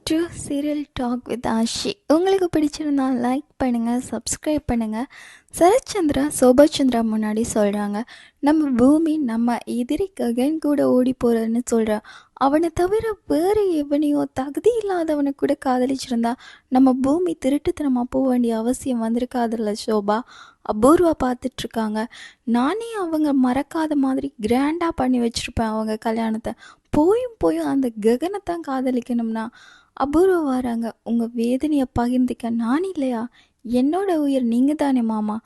To serial talk with Ashi. உங்களுக்கு பிடிச்சிருந்தா like பண்ணுங்கள், சப்ஸ்கிரைப் பண்ணுங்கள். சரத்சந்திரா சோபாச்சந்திரா முன்னாடி சொல்கிறாங்க, நம்ம பூமி நம்ம எதிரி ககன் கூட ஓடி போகிறன்னு சொல்கிறான். அவனை தவிர வேறு எவனையோ தகுதி இல்லாதவனை கூட காதலிச்சிருந்தா நம்ம பூமி திருட்டுத்தனமாக போக வேண்டிய அவசியம் வந்திருக்காதுல்ல சோபா. அபூர்வா பார்த்துட்ருக்காங்க. நானே அவங்க மறக்காத மாதிரி கிராண்டாக பண்ணி வச்சுருப்பேன் அவங்க கல்யாணத்தை. போயும் அந்த ககனை தான் காதலிக்கணும்னா அபூர்வா வராங்க. உங்கள் வேதனையை பகிர்ந்துக்க நான் இல்லையா? என்னோட உயிர் நீங்கள் தானே மாமா.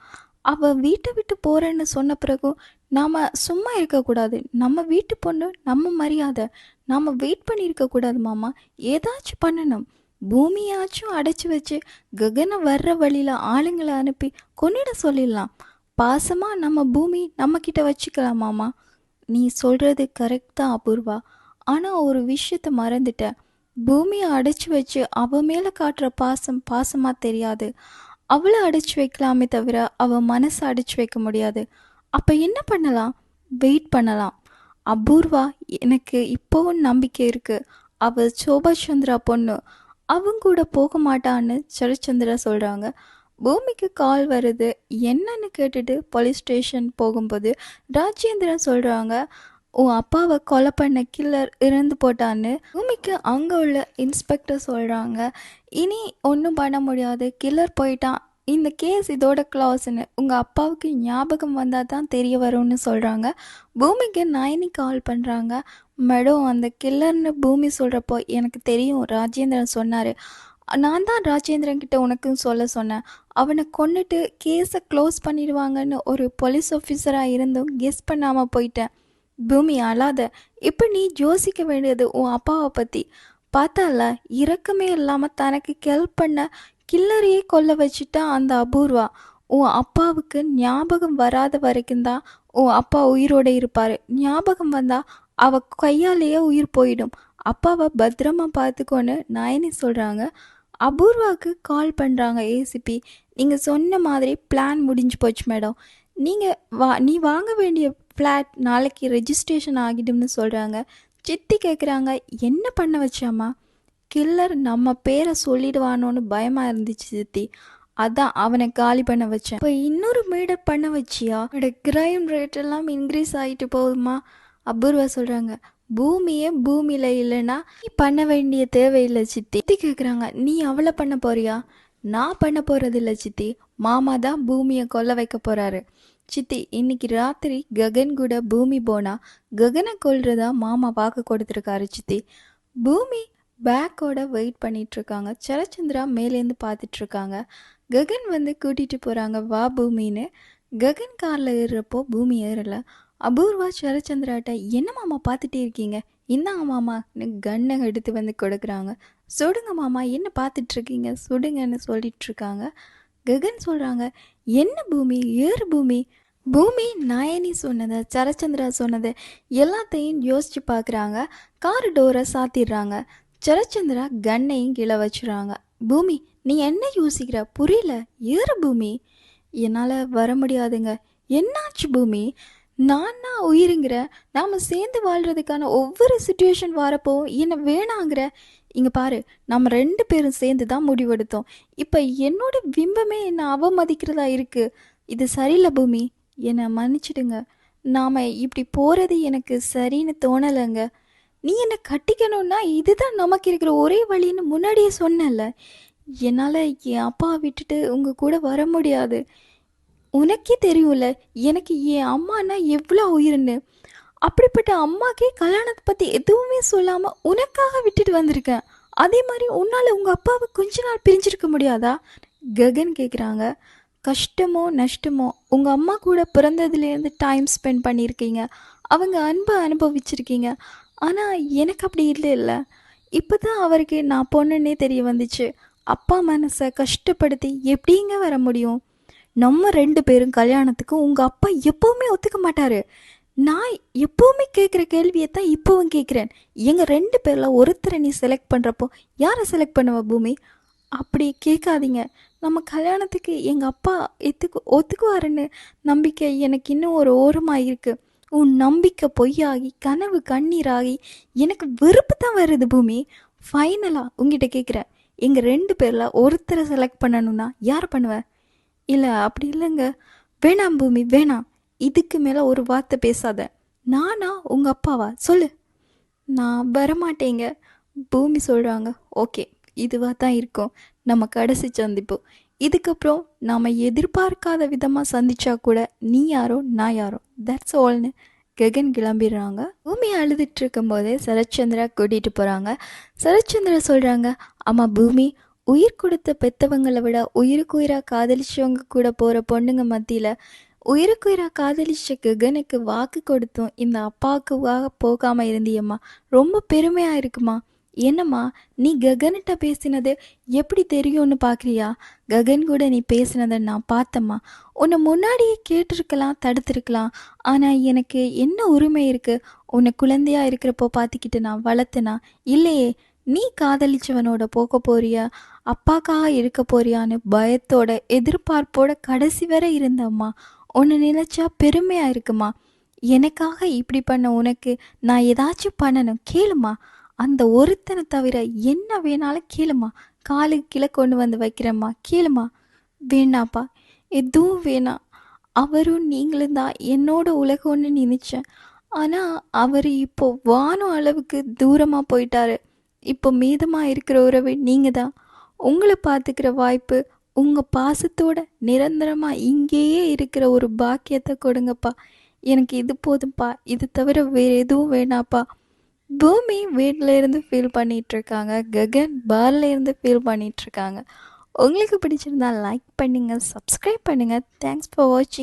அவள் வீட்டை விட்டு போகிறேன்னு சொன்ன பிறகும் நாம் சும்மா இருக்கக்கூடாது. நம்ம வீட்டு பொண்ணு, நம்ம மரியாதை. நாம் வெயிட் பண்ணியிருக்கக்கூடாது மாமா. ஏதாச்சும் பண்ணணும். பூமியாச்சும் அடைச்சி வச்சு ககனை வர்ற வழியில் ஆளுங்களை அனுப்பி கொன்னிட சொல்லிடலாம். பாசமாக நம்ம பூமி நம்மக்கிட்ட வச்சுக்கலாம் மாமா. நீ சொல்கிறது கரெக்ட் தான் அபூர்வா. ஆனால் ஒரு விஷயத்த மறந்துட்டேன். பூமியை அடைச்சி வச்சு அவள் மேலே காட்டுற பாசமாக தெரியாது. அவளை அடைச்சி வைக்கலாமே தவிர அவள் மனசை அடைச்சி வைக்க முடியாது. அப்போ என்ன பண்ணலாம்? வெயிட் பண்ணலாம். அபூர்வா, எனக்கு இப்போவும் நம்பிக்கை இருக்குது. அவள் சோபாச்சந்திரா பொண்ணு. அவங்க கூட போக மாட்டான்னு சரத்சந்திரா சொல்கிறாங்க. பூமிக்கு கால் வருது. என்னன்னு கேட்டுட்டு போலீஸ் ஸ்டேஷன் போகும்போது ராஜேந்திரன் சொல்கிறாங்க, உன் அப்பாவை கொலை பண்ண கில்லர் இறந்து போட்டான்னு. பூமிக்கு அங்கே உள்ள இன்ஸ்பெக்டர் சொல்கிறாங்க, இனி ஒன்றும் பண்ண முடியாது, கில்லர் போயிட்டான், இந்த கேஸ் இதோட க்ளாஸ்ன்னு. உங்கள் அப்பாவுக்கு ஞாபகம் வந்தால் தான் தெரிய வரும்னு சொல்கிறாங்க. பூமிக்கு நயனி கால் பண்ணுறாங்க. மேடம், அந்த கில்லர்னு பூமி சொல்கிறப்போ எனக்கு தெரியும், ராஜேந்திரன் சொன்னார். நான் தான் ராஜேந்திரன் கிட்ட உனக்கும் சொல்ல சொன்னேன். அவனை கொன்னுட்டு கேஸை க்ளோஸ் பண்ணிடுவாங்கன்னு ஒரு போலீஸ் ஆஃபீஸராக இருந்தும் கெஸ் பண்ணாமல் போயிட்டேன். பூமி அழாத. இப்போ நீ யோசிக்க வேண்டியது உன் அப்பாவை பற்றி. பார்த்தால, இரக்கமே இல்லாமல் தனக்கு ஹெல்ப் பண்ண கில்லரையே கொல்ல வச்சுட்டா அந்த அபூர்வா. உன் அப்பாவுக்கு ஞாபகம் வராத வரைக்கும் தான் உன் அப்பா உயிரோடு இருப்பார். ஞாபகம் வந்தால் அவள் கையாலேயே உயிர் போயிடும். அப்பாவை பத்திரமா பார்த்துக்கோன்னு நயனி சொல்கிறாங்க. அபூர்வாவுக்கு கால் பண்ணுறாங்க ஏசிபி. நீங்கள் சொன்ன மாதிரி பிளான் முடிஞ்சு போச்சு மேடம். நீ வாங்க வேண்டிய ஃப்ளாட் நாளைக்கு ரெஜிஸ்ட்ரேஷன் ஆகிடும்னு சொல்கிறாங்க. சித்தி கேட்குறாங்க, என்ன பண்ண வச்சாமா? கில்லர் நம்ம பேரை சொல்லிடுவானோன்னு பயமாக இருந்துச்சு சித்தி. அதான் அவனை காலி பண்ண வச்சேன். இப்போ இன்னொரு மேடர் பண்ண வச்சியா? கிரைம் ரேட் எல்லாம் இன்க்ரீஸ் ஆகிட்டு போகுதுமா. அபூர்வா சொல்கிறாங்க, பூமியே பூமியில் இல்லைன்னா நீ பண்ண வேண்டிய தேவையில்லை சித்தி. சித்தி கேட்குறாங்க, நீ அவளை பண்ண போறியா? நான் பண்ண போகிறதில்ல சித்தி. மாமா தான் பூமியை கொல்ல வைக்க போகிறாரு சித்தி. இன்னைக்கு ராத்திரி ககன் கூட பூமி போனா ககனை கொல்றதா மாமா வாக்கு கொடுத்துருக்காரு சித்தி. பூமி பேக்கோட வெயிட் பண்ணிட்டு இருக்காங்க. சரத்சந்திரா மேலேருந்து பார்த்துட்டு இருக்காங்க. ககன் வந்து கூட்டிட்டு போறாங்க, வா பூமின்னு. ககன் கார்ல ஏறுறப்போ பூமி ஏறல. அபூர்வா சரத்சந்திராட்ட, என்ன மாமா பார்த்துட்டே இருக்கீங்க? இந்தாங்க மாமான்னு கன்னை எடுத்து வந்து கொடுக்குறாங்க. சுடுங்க மாமா, என்ன பார்த்துட்டு இருக்கீங்க, சுடுங்கன்னு சொல்லிட்டு இருக்காங்க. ககன் சொல்கிறாங்க, என்ன பூமி, ஏறு பூமி. பூமி நயனி சொன்னதை, சரத்சந்திரா சொன்னதை எல்லாத்தையும் யோசிச்சு பார்க்குறாங்க. கார் டோரை சாத்திடுறாங்க. சரத்சந்திரா கன்னையும் கீழே வச்சுறாங்க. பூமி, நீ என்ன யோசிக்கிற? புரியல, ஏறு பூமி. என்னால் வர முடியாதுங்க. என்னாச்சு பூமி? நான் உயிருங்கிற, நாம் சேர்ந்து வாழ்கிறதுக்கான ஒவ்வொரு சுச்சுவேஷன் வரப்போ என்னை வேணாங்கிற. இங்கே பாரு, நம்ம 2 பேரும் சேர்ந்து தான் முடிவெடுத்தோம். இப்போ என்னோட பிம்பமே என்னை அவமதிக்கிறதா இருக்குது. இது சரியில்லை பூமி, என்னை மன்னிச்சிடுங்க. நாம் இப்படி போகிறது எனக்கு சரின்னு தோணலைங்க. நீ என்னை கட்டிக்கணும்னா இதுதான் நமக்கு இருக்கிற ஒரே வழின்னு முன்னாடியே சொன்னல. என்னால் என் அப்பா விட்டுட்டு உங்கள் கூட வர முடியாது. உனக்கே தெரியும்ல எனக்கு என் அம்மானா எவ்வளோ உயிர்னு. அப்படிப்பட்ட அம்மாக்கே கல்யாணத்தை பற்றி எதுவுமே சொல்லாமல் உனக்காக விட்டுட்டு வந்திருக்கேன். அதே மாதிரி உன்னால் உங்கள் அப்பாவை கொஞ்ச நாள் பிரிஞ்சிருக்க முடியாதா? ககன் கேட்குறாங்க. கஷ்டமோ நஷ்டமோ உங்கள் அம்மா கூட பிறந்ததுலேருந்து டைம் ஸ்பெண்ட் பண்ணியிருக்கீங்க, அவங்க அன்பை அனுபவிச்சிருக்கீங்க. ஆனால் எனக்கு அப்படி இல்லை. இப்போ தான் அவருக்கு நான் பொண்ணுன்னே தெரிய வந்துச்சு. அப்பா மனசை கஷ்டப்படுத்தி எப்படிங்க வர முடியும்? நம்ம 2 பேரும் கல்யாணத்துக்கு உங்கள் அப்பா எப்போவுமே ஒத்துக்க மாட்டார். நான் எப்போவுமே கேட்குற கேள்வியை தான் இப்போவும் கேட்குறேன். எங்கள் 2 பேரில் ஒருத்தரை நீ செலக்ட் பண்ணுறப்போ யாரை செலக்ட் பண்ணுவ பூமி? அப்படி கேட்காதீங்க. நம்ம கல்யாணத்துக்கு எங்கள் அப்பா ஒத்துக்குவாருன்னு நம்பிக்கை எனக்கு இன்னும் ஒரு ஓரமாக இருக்குது. உன் நம்பிக்கை பொய்யாகி கனவு கண்ணீராகி எனக்கு வெறுப்பு தான் வருது பூமி. ஃபைனலாக உங்ககிட்ட கேட்குறேன், எங்கள் 2 பேரில் ஒருத்தரை செலக்ட் பண்ணணும்னா யார் பண்ணுவ? இல்லை அப்படி இல்லைங்க. வேணாம் பூமி வேணாம், இதுக்கு மேலே ஒரு வார்த்தை பேசாத. நானா உங்கள் அப்பாவா சொல்லு. நான் வரமாட்டேங்க. பூமி சொல்கிறாங்க, ஓகே இதுவாக தான் இருக்கும், நம்ம கடைசி சந்திப்பு. இதுக்கப்புறம் நாம் எதிர்பார்க்காத விதமாக சந்திச்சா கூட நீ யாரோ நான் யாரோ, தட்ஸ் ஆல்னு ககன் கிளம்பிடுறாங்க. பூமி அழுதுட்டு இருக்கும்போதே சரத்சந்திரா கூட்டிகிட்டு போகிறாங்க. சரத்சந்திரா சொல்கிறாங்க, ஆமாம் பூமி, உயிர் கொடுத்த பெற்றவங்களை விட உயிருக்கு உயிராக காதலிச்சவங்க கூட போகிற பொண்ணுங்க மத்தியில் உயிருக்கு உயிராக காதலிச்ச ககனுக்கு வாக்கு கொடுத்தும் இந்த அப்பாவுக்குவாக போகாமல் இருந்தியம்மா, ரொம்ப பெருமையாக இருக்குமா. என்னம்மா, நீ ககன்கிட்ட பேசினது எப்படி தெரியும்னு பார்க்குறியா? ககன் கூட நீ பேசினதை நான் பார்த்தம்மா. உன்னை முன்னாடியே கேட்டிருக்கலாம், தடுத்திருக்கலாம். ஆனால் எனக்கு என்ன உரிமை இருக்குது? உன்னை குழந்தையாக இருக்கிறப்போ பார்த்துக்கிட்டு நான் வளர்த்தனா? இல்லையே. நீ காதலிச்சவனோட போக போறியா, அப்பாக்காக இருக்க போறியான்னு பயத்தோட எதிர்பார்ப்போட கடைசி வரை இருந்தம்மா. உன்னை நினைச்சா பெருமையாக இருக்குமா. எனக்காக இப்படி பண்ண உனக்கு நான் ஏதாச்சும் பண்ணணும் கேளுமா. அந்த ஒருத்தனை தவிர என்ன வேணாலும் கேளுமா. காலுக்கு கீழே கொண்டு வந்து வைக்கிறேம்மா, கேளுமா. வேணாப்பா, எதுவும் வேணாம். அவரும் நீங்களும் தான் என்னோட உலகம்னு நினைச்சேன். ஆனால் அவர் இப்போ வானம் அளவுக்கு தூரமாக போயிட்டாரு. இப்போ மீதமாக இருக்கிற உறவு நீங்கள் தான். உங்களை பார்த்துக்கிற வாய்ப்பு, உங்கள் பாசத்தோட நிரந்தரமாக இங்கேயே இருக்கிற ஒரு பாக்கியத்தை கொடுங்கப்பா. எனக்கு இது போதும்ப்பா, இது தவிர வேறு எதுவும் வேணாப்பா. பூமி வீட்டில் இருந்து ஃபீல் பண்ணிகிட்ருக்காங்க, ககன் பாரில் இருந்து ஃபீல் பண்ணிகிட்ருக்காங்க. உங்களுக்கு பிடிச்சிருந்தா லைக் பண்ணுங்கள், சப்ஸ்கிரைப் பண்ணுங்கள். தேங்க்ஸ் ஃபார் வாட்சிங்.